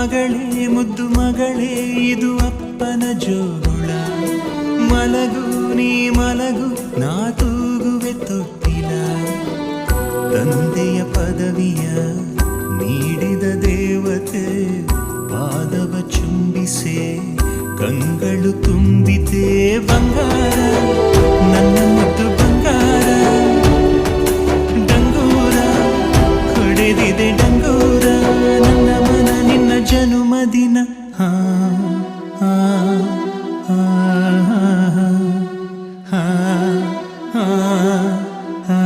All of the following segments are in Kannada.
ಮಗಳೇ ಮುದ್ದು ಮಗಳೇ ಇದು ಅಪ್ಪನ ಜೋಗುಳ. ಮಲಗು ನೀ ಮಲಗು ನಾ ತೂಗುವೆ ತೊಟ್ಟಿಲ. ತಂದೆಯ ಪದವಿಯ ನೀಡಿದ ದೇವತೆ ಪಾದವ ಚುಂಬಿಸೆ ಕಂಗಳು ತುಂಬಿತೆ ಬಂಗಾರ ನನ್ನ ಮುದ್ದು ಬಂಗಾರ. ಡಂಗೂರ ಹೊಡೆದಿದೆ ಡಂಗೂರ ನನ್ನ ಮನ ನಿನ್ನ ಜನುಮದಿನ. ಹಾ ಹಾ ಹಾ ಹಾ ಹಾ.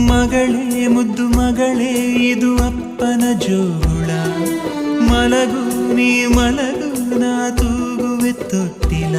ಮಗಳೇ ಮುದ್ದು ಮಗಳೇ ಇದು ಅಪ್ಪನ ಜೋಗುಳ. ಮಲಗು ನೀ ಮಲಗು ನಾ ತೂಗುವೆ ತೊಟ್ಟಿಲ.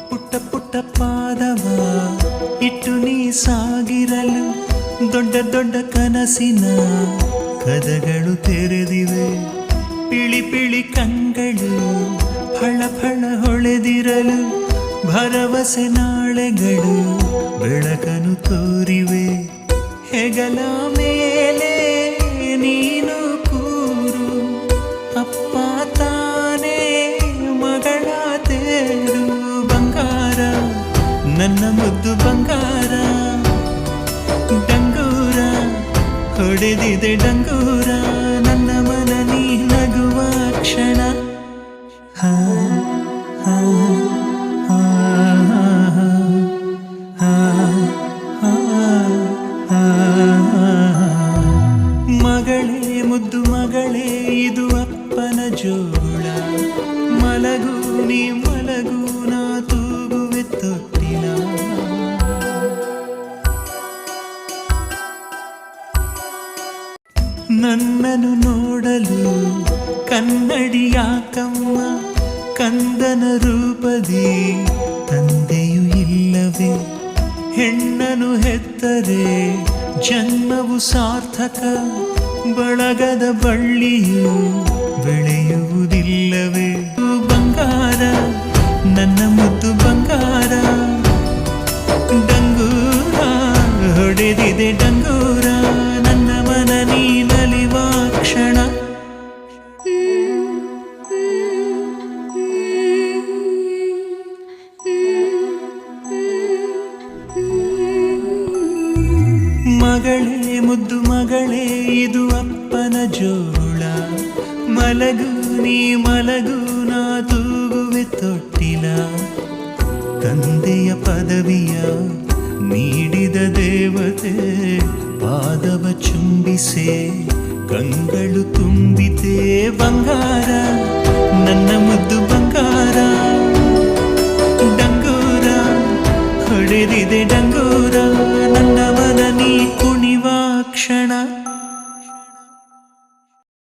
ಪುಟ್ಟ ಪುಟ್ಟ ಪಾದವ ಇಟ್ಟು ನೀ ಸಾಗಿರಲು ದೊಡ್ಡ ದೊಡ್ಡ ಕನಸಿನ ಕದಗಳು ತೆರೆದಿವೆ. ಪಿಳಿ ಪಿಳಿ ಕಂಗಳು ಫಳ ಫಳ ಹೊಳೆದಿರಲು ಭರವಸೆ ನಾಳೆಗಳು ಬೆಳಕನು ತೋರಿವೆ. ಹೆಗಲ ಮೇಲೆ ನೀನು ಕೂರು ಅಪ್ಪ ತಾನೇ ಮಗಳ ತೇರು. ಬಂಗಾರ ನನ್ನ ಮುದ್ದು ಬಂಗಾರ. ಡಂಗೂರ ಹೊಡೆದಿದೆ ಡಂಗೂರ ನನ್ನ ಮನ ನೀ ನಗುವ ಕ್ಷಣ. ಹಾ ಹಾ ಹಾ ಹಾ ಹಾ. ಮಗಳೇ ಮುದ್ದು ಮಗಳೇ ಇದು ಅಪ್ಪನ ಜೋಗುಳ. ಮಲಗು ನೀ ಮಲಗು ನಾ ತೂಗುವೆ ತೊಟ್ಟಿಲ. ನನ್ನನ್ನು ನೋಡಲು ಕನ್ನಡಿಯಾಕಮ್ಮ ಕಂದನ ರೂಪದಿ ತಂದೆಯು ಇಲ್ಲವೇ. ಹೆಣ್ಣನು ಹೆತ್ತರೆ ಜನ್ಮವು ಸಾರ್ಥಕ ಬಳಗದ ಬಳ್ಳಿಯು ಬೆಳೆಯುವುದಿಲ್ಲವೇ. ಬಂಗಾರ ನನ್ನ ಮುದ್ದು ಬಂಗಾರ. ಡಂಗೂರ ಹೊಡೆದಿದೆ ಡಂಗೂರ ನನ್ನ ಮನ ನೀ ನಲಿವ ಕ್ಷಣ. ಮಗಳೇ ಮುದ್ದು ಮಗಳೇ ಇದು ಅಪ್ಪನ ಜೋಗುಳ. ಮಲಗು ನೀ ಮಲಗು ನಾ ತೂಗುವೆ ತೊಟ್ಟಿಲ. ತಂದೆಯ ಪದವಿಯ ನೀಡಿದ ದೇವತೆ ಪಾದವ ಚುಂಬಿಸೆ ಕಂಗಳು ತುಂಬಿತೆ ಬಂಗಾರ ನನ್ನ ಮುದ್ದು ಬಂಗಾರ. ಡಂಗೂರ ಹೊಡೆದಿದೆ ಡಂಗೂರ ನನ್ನ ಮನ ನೀ ಕುಣಿವ ಕ್ಷಣ.